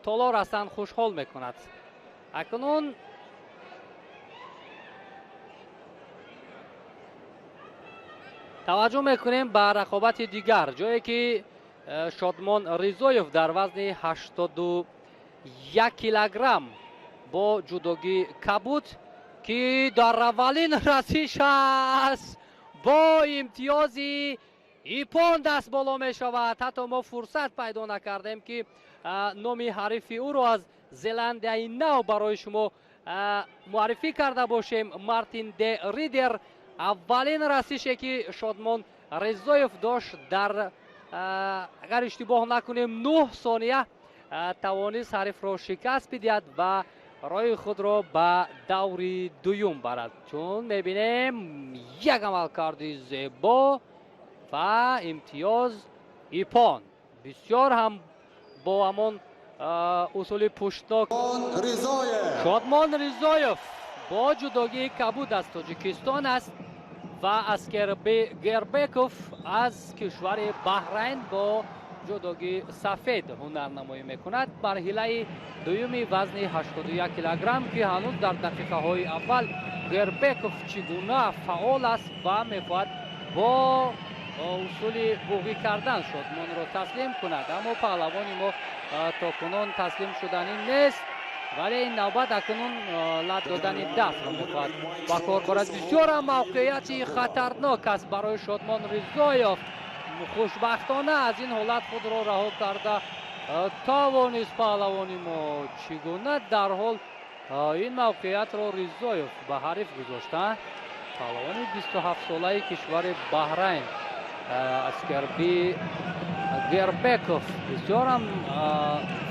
تالار اصلا خوشحال میکند. اکنون توجه میکنیم به رقابت دیگر، جایی که شادمان ریزایف در وزن 81 کیلوگرم با جدوگی کبود که در اولین رسیش است با امتیازی ایپان دست بالا می شود. حتی ما فرصت پیدا نکردیم که نام حریف او را از زلندیای نو برای شما معرفی کرده باشیم. مارتین د ریدر اولین رسیشی که شادمان ریزایف داشت در اگر اشتباه نکنیم 9 ثانیه توانست حریف را شکست بدهد و رای خود را به دور دوم برد. چون میبینیم یک عملکرد زیبا و امتیاز ایپان بسیار هم با همان اصول پشتناک. شادمان ریزایف با جداگی کبود از تاجیکستان است و اسکر گربکوف از کشور بحرین با جداگی سفید هنرنمایی میکند. مرحله دومی وزن 81 کیلوگرم که هنوز در دقیقه های اول گربکوف چگونه فعال است و میخواهد با اصول بوغی کردن شادمان را تسلیم کند، اما پهلوان ما تا کنون تسلیم شدنی نیست، ولی این نوبت اکنون لط دادن دست را میخواهد با کار برد. بسیار هم موقعیت خطرناک است برای شادمان ریزایف. خوشبختانه از این حالت خود را رها کرده توانست پهلوانی ما چگونه در حال این موقعیت را ریزایف به حریف گذاشته. پهلوان 27 ساله کشور بحرین اسکربی گربکوف بسیار هم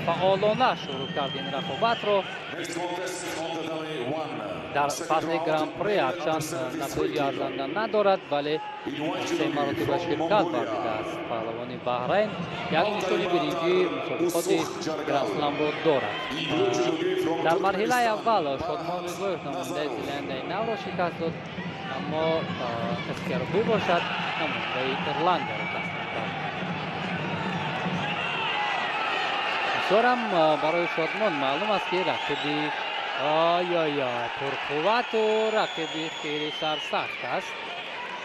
فعالانه شروع کرد این رقابت را. در فصل گران پری هرچند نتایج ارزنده ندارد ولی 3 مرتبه شرکت برده است. پهلوان بحرین یک نشانی برنجی مسابقات گران سلام را دارد. در مرحله اول شادمان ریزایف نماینده زلندیای نو را شکست داد، اما اسکربی باشد نماینده ایرلند را تسلیم کرد. بسیار هم برای شادمان معلوم است که رقیبی پرقوت و رقیبی خیلی سرسخت است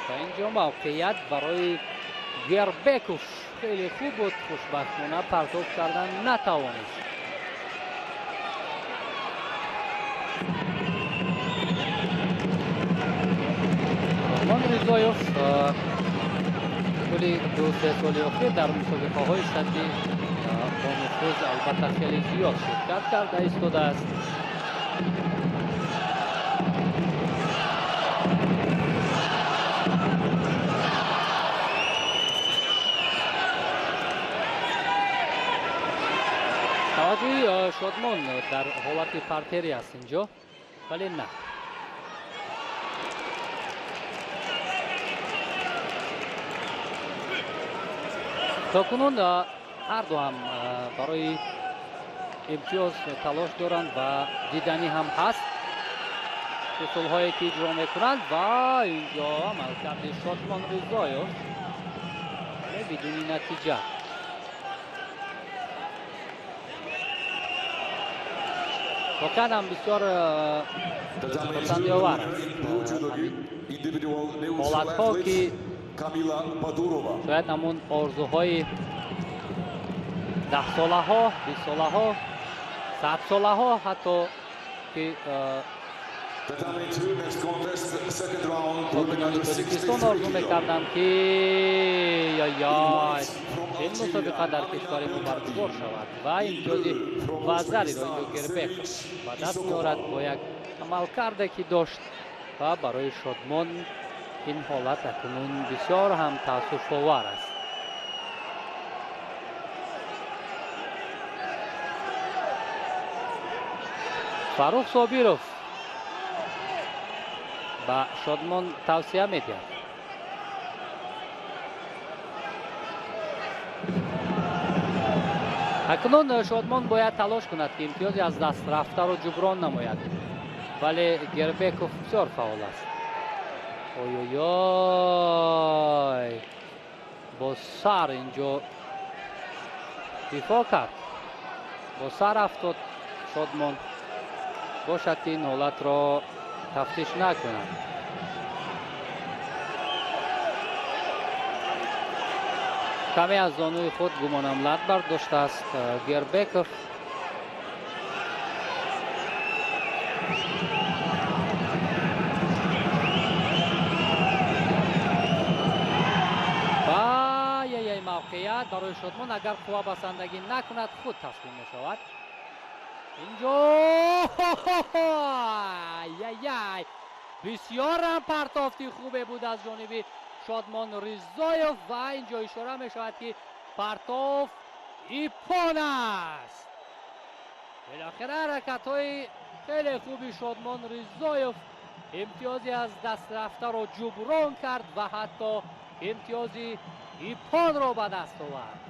و اینجا موقعیت برای گربکوف خیلی خوب بود، خوشبختانه پرتاب کردن نتوانست. شادمان ریزایف کلی 2-3 سال اخیر در مسابقه های سطحی با نفوذ البته خیلی زیاد شرکت کرده ایستاده است. توجه شادمان در حالت پرتری است اینجا، ولی نه. تا کنون هر دو هم برای امتیاز تلاش دارند و دیدنی هم هست اصول هایی که اجرا میکنند و اینجا عملکرد شادمان ریزایف بدون نتیجه. واقعا هم بسیار پسندی آور است حالت ها که شاید همون آرزوهای 10 ساله ها، 20 ساله ها، 100 ساله ها حتی که تاجیکستان آرزو میکردن که این مسابقه در کشور ما برگزار شود و امتیاز وزری را اینجا گربکوف و دست میارد با یک عملکرد که داشت و برای شادمان این حالت اکنون بسیار هم تأسف آور است. فاروق صابیروف به شادمان توصیه میدهد اکنون شادمان باید تلاش کند که امتیازی از دست رفته را جبران نماید، ولی گربکوف بسیار فعال است. با سر اینجا دفاع کرد. 1 با سر افتاد شادمان، باشد این حالت را تفتیش نکنند. کمی از زانوی خود گمانم لط برداشته است گربکوف. موقعیت برای شادمان اگر قوا بسندگی نکند خود تسلیم می شود. اینجا بسیار هم پرتافتی خوبه بود از جانب شادمان رضایف و اینجا اشاره می شود که پرتاف ایپان است. بالاخره حرکت های خیلی خوبی شادمان رضایف امتیازی از دست رفته را جبران کرد و حتی امتیازی ایپان را به دست آورد.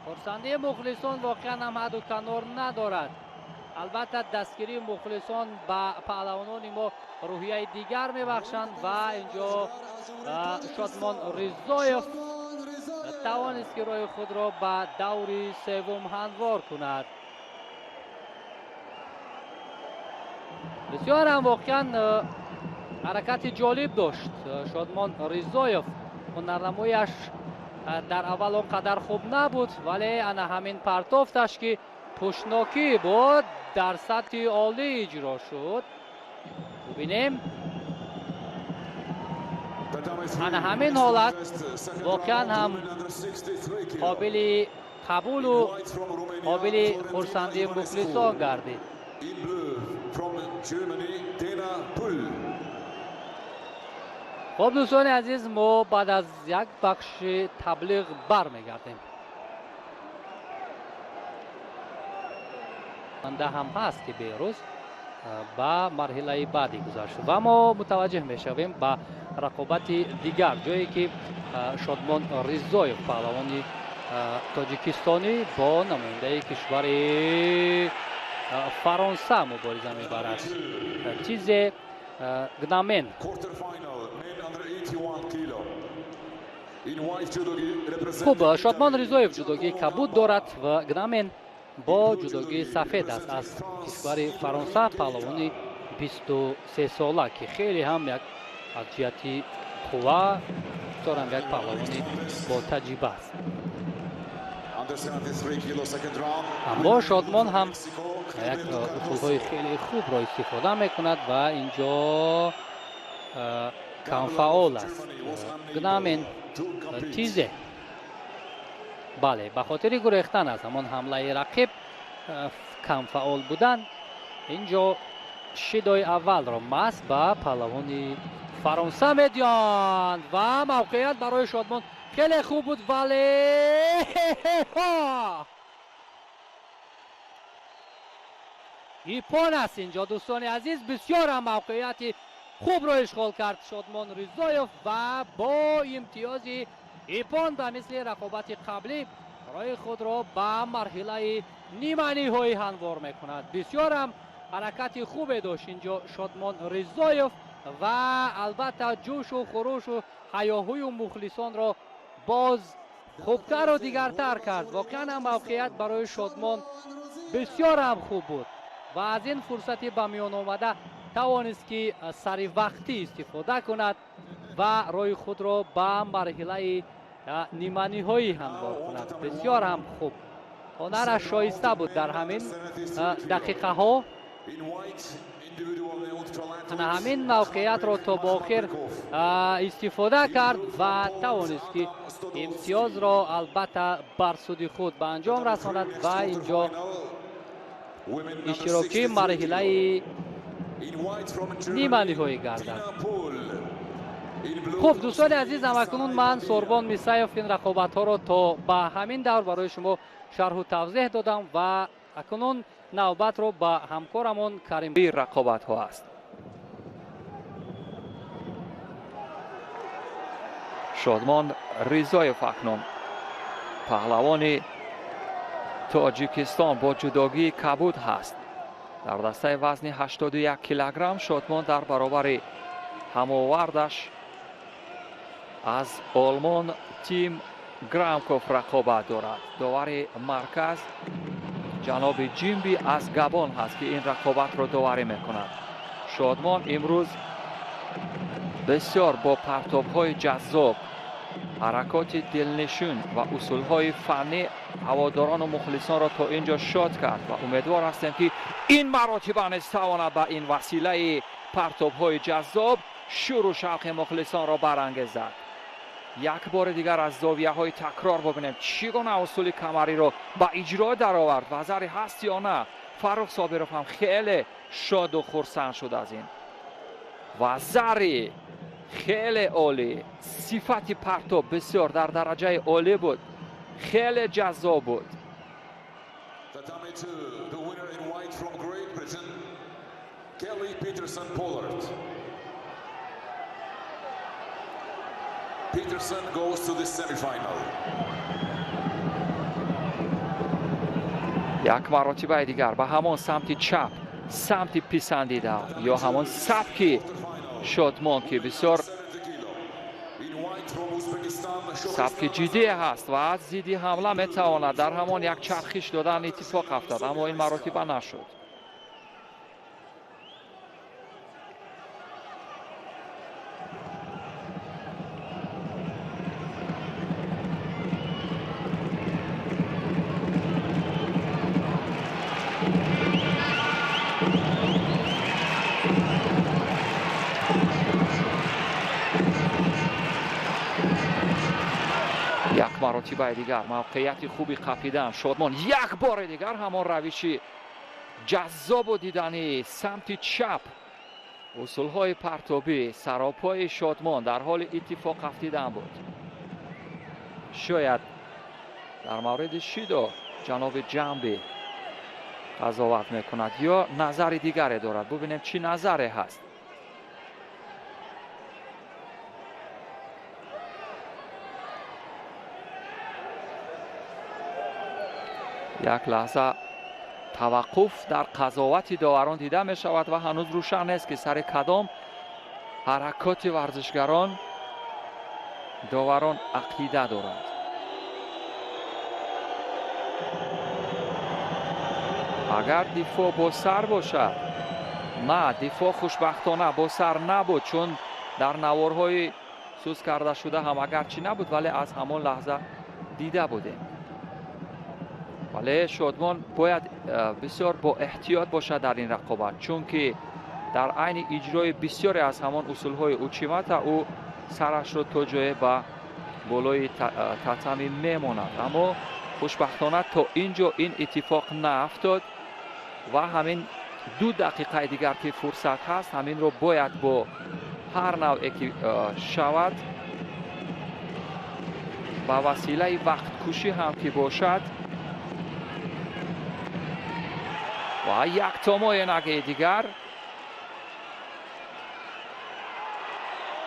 خرسندی مخلصان واقعا هم حد و کنار ندارد. البته دستگیری مخلصان به پهلوانان ما روحیه دیگر میبخشند و اینجا شادمان رضایف توانست که راه خود را به دور سوم هموار کند. بسیار هم واقعا حرکت جالب داشت شادمان رضایف. هنرنمایش در اول آنقدر خوب نبود ولی انا همین پرتافتش که پشناکی بود در سطح عالی اجرا شد. ببینیم انا همین حالت واقعا هم قابل قبول و قابل خرسندی مخلصان گردید. خب دوستان عزیز، ما بعد از یک بخش تبلیغ برمیگردیم. منده هم هست که بیروز با مرحله بعدی گذشت و ما متوجه میشویم با رقابت دیگر، جایی که شادمان رضایف پهلوان تاجیکستانی با نماینده کشور فرانسه مبارزه میبرد. چیز گنامن خوب شادمان رضایف جدوگی کبود دارد و گنامن با جدوگی سفید است از کشور فرانسه. پهلوان 23 ساله که خیلی هم یک از جهتی قوا دارم یک پهلوان با تجربه است. اما شادمان هم یک اصولهای خیلی خوب را استفاده میکند و اینجا کم فعال است. گنامن تیزه، بله، به خاطر گریختن از همان حمله رقیب کم فعال بودن. اینجا شیدای اول را مس به پهلوان فرانسه میدیاند و موقعیت برای شادمان خیلی خوب بود ولی ایپان است. اینجا دوستان عزیز بسیار هم موقعیت خوب را اشغال کرد شادمان رضایف و با امتیاز ایپان به مثل رقابت قبلی راه خود را به مرحله نیمه نهایی هموار میکند. بسیار هم حرکت خوب داشت اینجا شادمان رضایف و البته جوش و خروش و هیاهوی و مخلصان را باز خوبتر و دیگرتر کرد. واقعا هم موقعیت برای شادمان بسیار هم خوب بود و از این فرصتی به میان آمده توانست که سری وقتی استفاده کند و راه خود را به مرحله نیمه نهایی هموار کند. بسیار هم خوب، هنرش شایسته بود در همین دقیقه ها. همین موقعیت را تا با آخر استفاده کرد و توانست که امتیاز را البته بر سود خود به انجام رساند و اینجا اشتراکی مرحله نیمه نهایی گردد. خب دوستان عزیز، اکنون من سوربان میسایف این رقابت ها را تا به همین دور برای شما شرح و توضیح دادم و اکنون نوبت رو با همکارمون کریم بی رقابت ها است. شادمان رضایف اکنون پهلوان تاجیکستان با جداگی کبود هست. در دسته وزن 81 کیلوگرم شادمان در برابر هماوردش از آلمان تیم گرامکوف رقابت دارد. داور مرکز جناب جیمبی از گابون هست که این رقابت رو داوری میکند. شادمان امروز بسیار با پرتاب‌های جذاب، حرکات دلنشین و اصول‌های فنی هواداران و مخلصان را تا اینجا شاد کرد و امیدوار هستیم که این مراتب نتواند به این وسیله پرتاب‌های جذاب شور و شوق مخلصان را برانگیزد. یک بار دیگر از زاویه‌های تکرار ببینیم چگونه اصول کمری را به اجرا درآورد. وزری هست یا نه؟ فرخ صابرов هم خیلی شاد و خرسند شد از این وزری. خیلی عالی، صفت پرتاب بسیار در درجه عالی بود، خیلی جذاب بود. Peterson goes to the semi-final. یک مرتبه دیگر به همان سمت چپ، سمت پسندیده یا همان سبک شادمان که بسیار سبک جدی هست و از زیدی حمله میتواند در همان یک چرخش دادن اتفاق افتاد، اما این مرتبه نشد. یک مرتبه دیگر موقعیت خوبی قپیدن شادمان، یک بار دیگر همان روشی جذاب و دیدنی سمت چپ، اصولهای پرتابی سراپای شادمان در حال اتفاق افتیدن بود. شاید در مورد شیدو جناب جنبی قضاوت میکند یا نظر دیگری دارد. ببینیم چی نظری هست. یک لحظه توقف در قضاوت داوران دیده می شود و هنوز روشن است که سر کدام حرکات ورزشگران داوران عقیده دارند. اگر دفاع با سر باشد، نه دفاع خوشبختانه با سر نبود، چون در نوارهای سوز کرده شده هم اگرچه نبود ولی از همان لحظه دیده بودیم. ولی شادمان باید بسیار با احتیاط باشد در این رقابت، چون که در عین اجرای بسیاری از همان اصولهای اوچیمت او سرش را تا جای به بالای تتمی میماند. اما خوشبختانه تا اینجا این اتفاق نافتاد و همین 2 دقیقه دیگر که فرصت هست همین رو باید با هر نوعی که شود با وسیله وقت کشی هم که باشد و یک تمای نگه دیگر،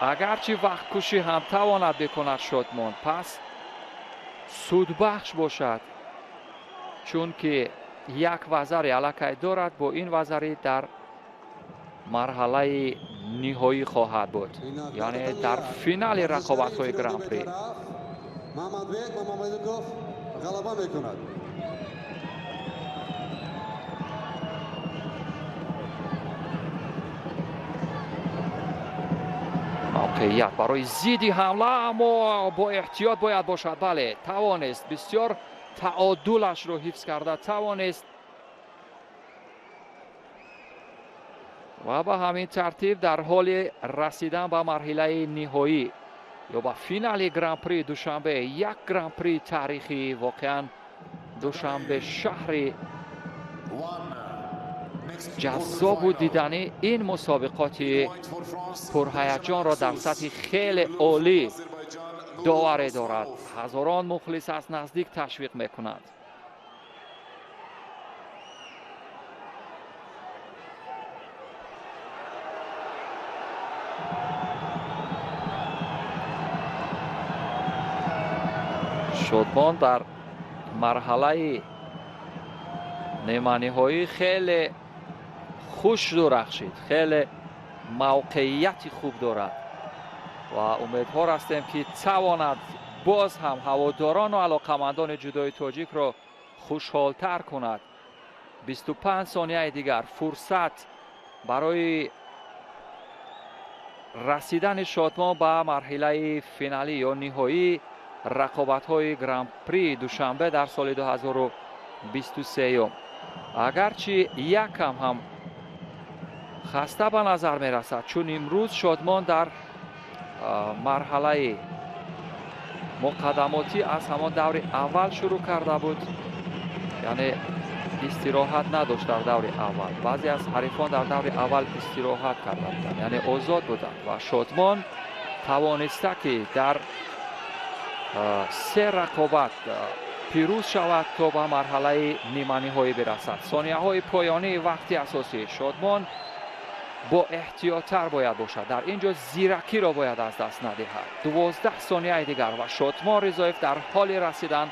اگرچه وقت کشی هم تواند بکند شادمان، پس سود بخش باشد، چون که یک وزری علاقه دارد با این وزری در مرحله نهایی خواهد بود، یعنی در فینال رقابت های گران پری. موقعیت برای زیدی حمله اما با احتیاط باید باشد. بله توانست بسیار تعادلش رو حفظ کرده، توانست و به همین ترتیب در حال رسیدن به مرحله نهایی یا به فینال گران پری دوشنبه، یک گران پری تاریخی واقعا دوشنبه شهر جذاب و دیدنی این مسابقات پرهیجان را در سطح خیلی عالی داوری دارد. هزاران مخلص از نزدیک تشویق میکنند. شادمان در مرحله نیمه نهایی خیلی خوش درخشید، خیلی موقعیت خوب دارد و امیدوار هستیم که تواند باز هم هواداران و علاقمندان جودوی تاجیک را خوشحالتر کند. 25 ثانیه دیگر فرصت برای رسیدن شادمان به مرحله فینالی یا نهایی رقابت‌های گرند پری دوشنبه در سال 2023. اگرچه یکم هم خسته به نظر می رسد، چون امروز شادمان در مرحله مقدماتی از همان دور اول شروع کرده بود، یعنی استراحت نداشت در دور اول. بعضی از حریفان در دور اول استراحت کرده بودند، یعنی آزاد بودند و شادمان توانسته که در 3 رقابت پیروز شود تا به مرحله نیمه نهایی برسد. ثانیه های پایانی وقتی اساسی شادمان با احتیاط‌تر باید باشد، در اینجا زیرکی را باید از دست ندهد. 12 ثانیه دیگر و شادمان رضایف در حال رسیدن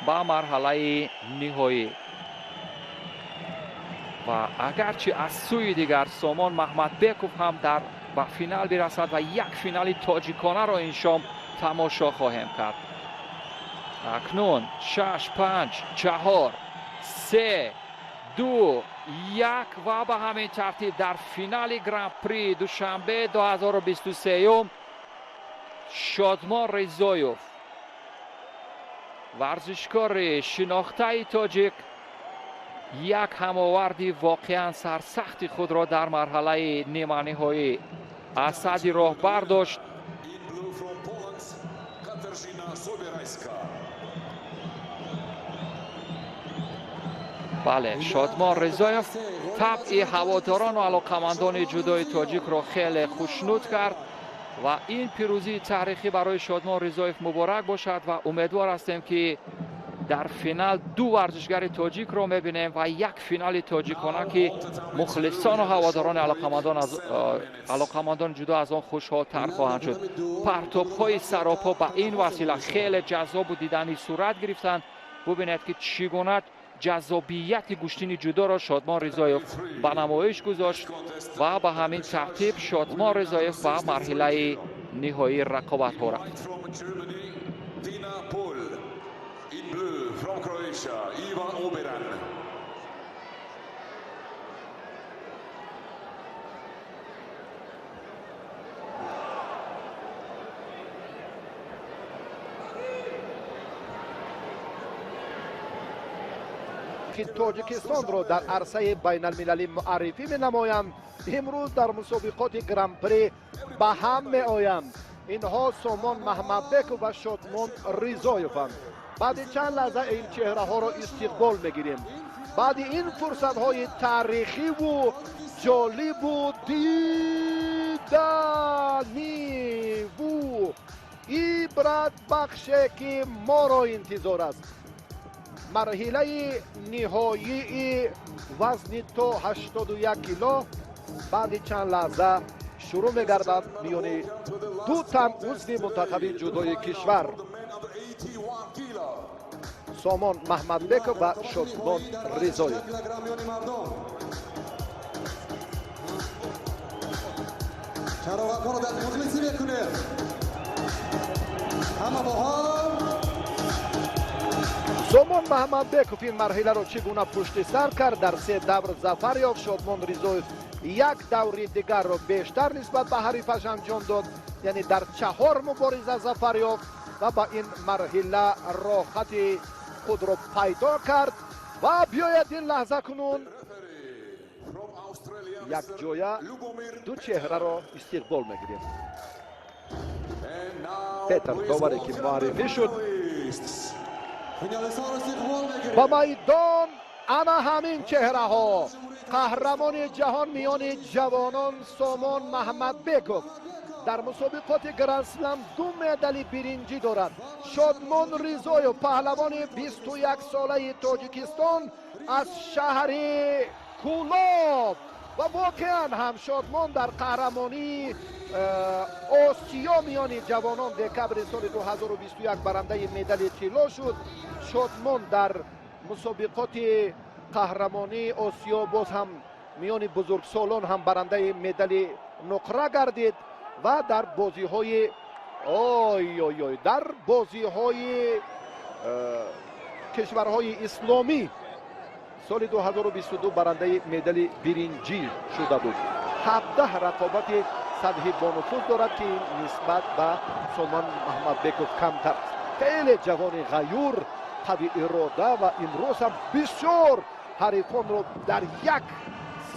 به مرحله نهایی. و اگرچه از سوی دیگر سامان محمدبکوف هم به فینال برسد و یک فینال تاجیکانه را این شام تماشا خواهیم کرد. اکنون 6 5 4 3 2 1 و به همین ترتیب در فینال گرند پری دوشنبه 2023 شادمان رضایف، ورزشکار شناخته تاجیک، یک هماوردی واقعا سرسختی خود را در مرحله نیمه نهایی از صدر راه برداشت. بله، شادمان رضایف طبع هواداران و علاقمندان جودوی تاجیک را خیلی خوشنود کرد و این پیروزی تاریخی برای شادمان رضایف مبارک باشد و امیدوار هستیم که در فینال 2 ورزشگر تاجیک را میبینیم و یک فینال تاجیکانه که مخلصان و هواداران علاقمندان جودو از آن خوشحال تر خواهند شد. پرتاب‌های سراپا به این وسیله خیلی جذاب و دیدنی صورت گرفتند. ببینید که چگونه جذابیت گوشتین جودو را شادمان رضایف به نمایش گذاشت و به همین ترتیب شادمان رضایف به مرحله نهایی رقابت ها رفت. From Croatia, Ivan Oberan. که تاجیکستان را در عرصه بین المللی معرفی می نمایند. امروز در مسابقات گرند پری به هم می آیند. اینها سامان محمدبکوف و شادمان رضایفند. بعد چند لحظه این چهره ها را استقبال میگیریم. بعد این فرصت های تاریخی و جالب و دیدنی و عبرت بخش که ما را انتظار است. مرحله نهایی وزن تا 81 کیلو بعد چند لحظه شروع میگردد میان 2 تن عضو منتخب جودوی کشور، سامان محمدبکوف و شادمان رضایف. سامان محمدبکوف این مرحله را چگونه پشت سر کرد؟ در 3 دور ظفر یافت. شادمان رضایف یک دور دیگر را بیشتر نسبت به حریفش انجام داد، یعنی در 4 مبارزه ظفر یافت و با این مرحله راحت خود را پیدا کرد. و بیاید این لحظه کنون یک جایه 2 چهره را استقبال میگیریم. پیتر داوری که معرفی شد با میدان. انا همین چهره ها قهرمان جهان میان جوانان سامان محمدبکوف در مسابقات گرند اسلم 2 مدال برنجی دارد. شادمان رضایف پهلوان 21 ساله تاجیکستان از شهر کولاب و واقعا هم شادمان در قهرمانی آسیا میان جوانان دکبر سال 2021 برنده مدال طلا شد. شادمان در مسابقات قهرمانی آسیا باز هم میان بزرگسالان هم برنده مدال نقره گردید و در بازی های اوی اوی اوی در بازی های کشورهای اسلامی سال 2022 برنده مدال برنجی شده بود. 17 رقابت سطحی با نفوذ دارد که نسبت به سلمان محمدبکوف کمتر است. خیلی جوان غیور، قوی اراده و امروز هم بسیار حریفان رو در یک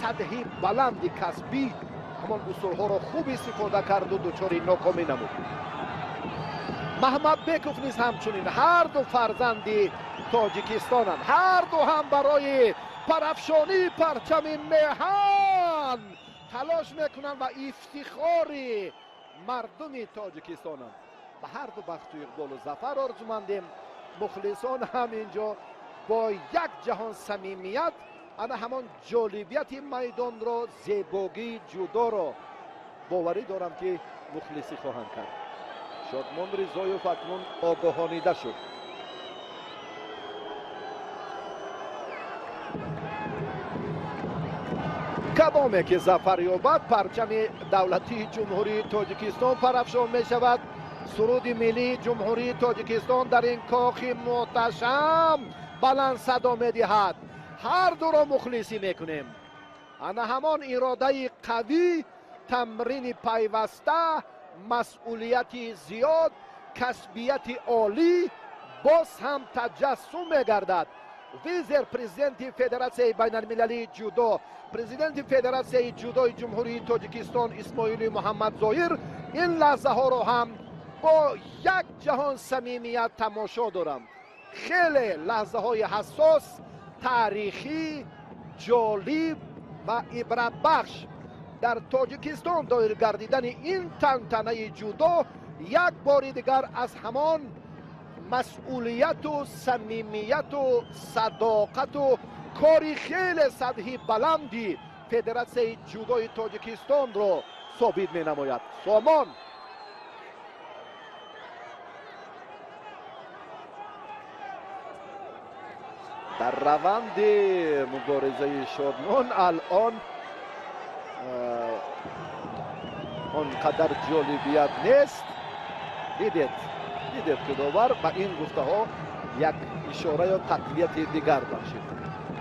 سطحی بلند کسبی همان اصولها را خوب استفاده کرد و دچار ناکامی نمود. محمدبکوف نیز همچنین هر دو فرزندی تاجیکستانند، هر دو هم برای پرافشانی پرچم مهان تلاش میکنند و افتخار مردم تاجیکستانند. به هر دو بخت و اقبال و ظفر آرزومندیم. مخلصان هم اینجا با یک جهان صمیمیت انا همان جالبیت میدان را، زیبایی جدا را باوری دارم که مخلصی خواهند کرد. شادمان رضایف اکنون آگاهانیده شد. کدامه که ظفر یابد پرچم دولتی جمهوری تاجیکستان پرافشان می شود. سرود ملی جمهوری تاجیکستان در این کاخ محتشم بلند صدا می دهد. هر دو را مخلصی میکنیم. انا همان اراده قوی، تمرین پیوسته، مسئولیت زیاد، کسبیت عالی باز هم تجسم میگردد. وزیر پرزیدنت فدراسیون بین المللی جودو، پرزیدنت فدراسیون جودوی جمهوری تاجیکستان اسماعیل محمد ظاهر این لحظه ها رو هم با یک جهان صمیمیت تماشا دارم. خیلی لحظه های حساس، تاریخی، جالب و عبرت بخش. در تاجیکستان دایر گردیدن این تنطنه جودو یک بار دیگر از همان مسئولیت و صمیمیت و صداقت و کاری خیلی سطحی بلندی فدراسیون جودوی تاجیکستان را ثابت می نماید. سامان در روند مبارزه شادمان الان آنقدر جالبیت نیست. دیدید که داور به این گفته ها یک اشاره یا تقویت دیگر بخشید.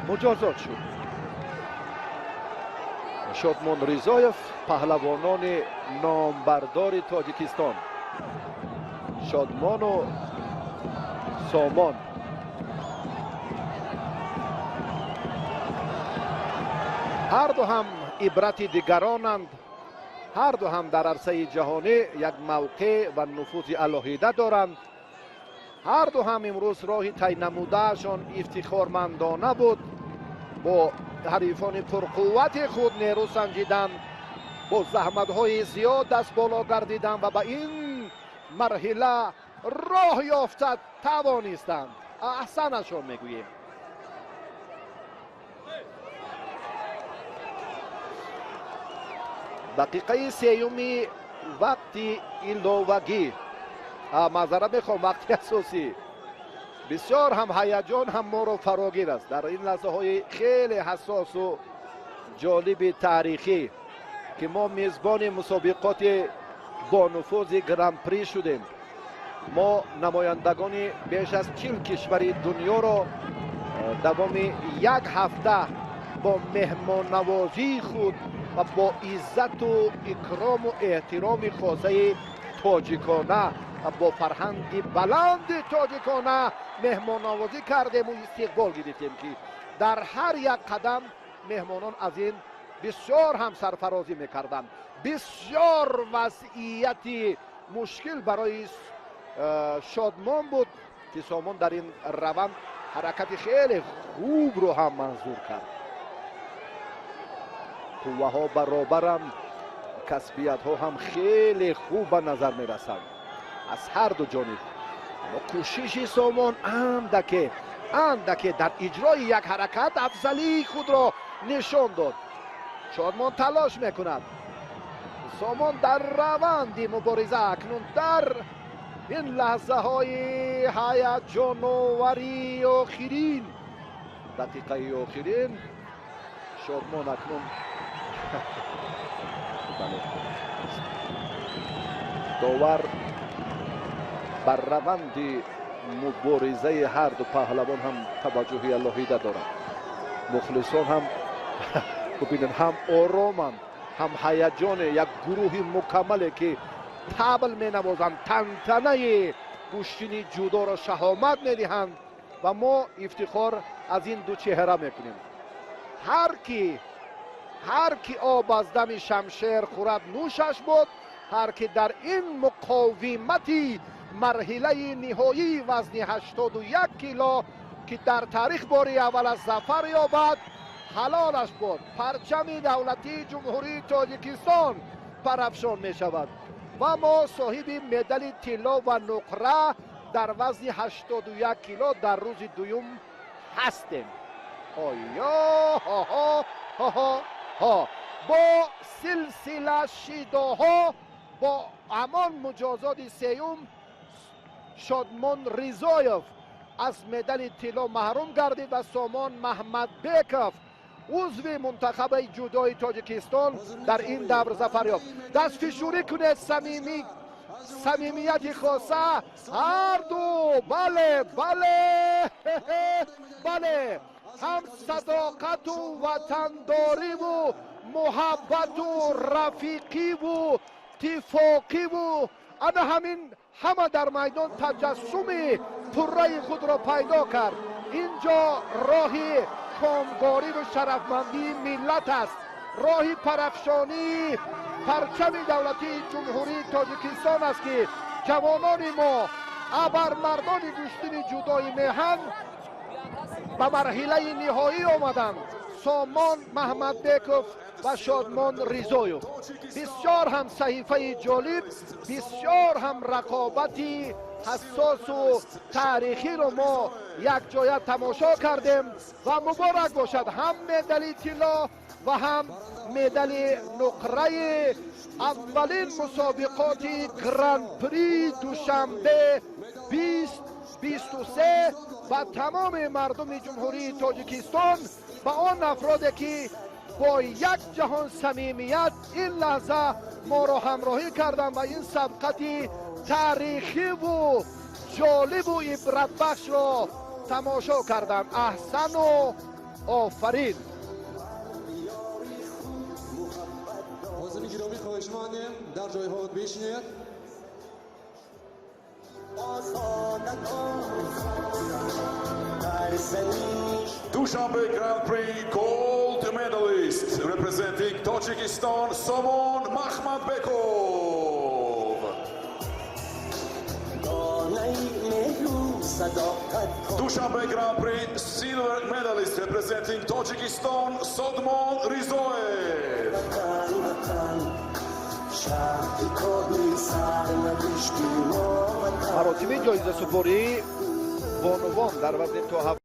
مجازات شد. شادمان رضایف پهلوانان نامبردار تاجیکستان، شادمان و سامان، هر دو هم عبرت دیگرانند. هر دو هم در عرصه جهانی یک موقع و نفوذ علاهیده دارند. هر دو هم امروز راه طی نمودهشان افتخارمندانه بود. با حریفان پرقوت خود نیرو سنجیدن، با زحمت‌های زیاد دست بالا گردیدن و به این مرحله راه یافت توانستند. احسنشان میگوییم. دقیقه سیومی وقتی ایلووگی، معذرت میخوام، وقتی اساسی بسیار هم هیجان هم ما رو فراگیر است. در این لحظه های خیلی حساس و جالب تاریخی که ما میزبان مسابقات با نفوذ گرند پری شدیم. ما نمایندگان بیش از 40 کشور دنیا را دوام یک هفته با مهمان نوازی خود و با عزت و اکرام و احترام خاصه تاجیکانه و با فرهنگ بلند تاجیکانه مهمان نوازی کردیم و استقبال گرفتیم که در هر یک قدم مهمانان از این بسیار هم سرفرازی میکردند. بسیار وضعیت مشکل برای شادمان بود که سامان در این روند حرکت خیلی خوب رو هم منظور کرد. قوه ها برابرم، کسبیت ها هم خیلی خوب به نظر می رسند از هر دو جانب. اما کوشش سامان اندکه در اجرای یک حرکت افضلی خود را نشان داد. شادمان تلاش میکند. سامان در روند مبارزه اکنون در این لحظه های هیجان آوری آخرین دقیقه آخرین شادمان اکنون داور بر روند مبارزه هر دو پهلوان هم توجه الهیده دارند. مخلصان هم ببینن هم آرامن، هم هیجان یک گروه مکمله که طبل می نوازند، تنتنه گوشتنی جودو را شهامت می دهند و ما افتخار از این دو چهره میکنیم. هر کی آب از دم شمشیر خورد نوشش بود. هر کی در این مقاومتی مرحله نهایی وزن 81 کیلو که در تاریخ باری اول از ظفر یابد حلالش بود. پرچم دولتی جمهوری تاجیکستان پرافشان می شود و ما صاحب مدال طلا و نقره در وزن 81 کیلو در روز دوم هستیم. آیا ها ها ها ها ها. با سلسله شیداها با همان مجازات سیوم شادمان رضایف از مدال طلا محروم گردید و سامان محمد بیکوف عضو منتخب جودوی تاجیکستان در این دور ظفر یافت. دست فشاری کنید، صمیمیت خاصه هر دو. بله بله هم صداقت و وطنداری و محبت و رفیقی و اتفاقی و انا همین همه در میدان تجسم پره خود را پیدا کرد. اینجا راه کامگاری و شرفمندی ملت است، راه پرافشانی پرچم دولتی جمهوری تاجیکستان است که جوانان ما ابرمردان گشتن جودای میهن به مرحله نهایی آمدند. سامان محمد بیکوف و شادمان رضایف. بسیار هم صحیفه جالب، بسیار هم رقابتی حساس و تاریخی رو ما یک جای تماشا کردیم و مبارک باشد هم مدال طلا و هم مدال نقره اولین مسابقات گراند پری دوشنبه 2023 و تمام مردم جمهوری تاجیکستان و آن افرادی که با یک جهان صمیمیت این لحظه ما را همراهی کردند و این سبقت تاریخی و جالب و عبرت بخش را تماشا کردند. احسن و آفرین. حاضرین گرامی خواهشمندیم در جای خود بشینید. Dushanbe Grand Prix gold medalist representing Tajikistan, Somon Makhmadbekov. Dushanbe Grand Prix silver medalist representing Tajikistan, Sodmon Rizoev. مراتب جایزه سپاری بانوان در وزن تا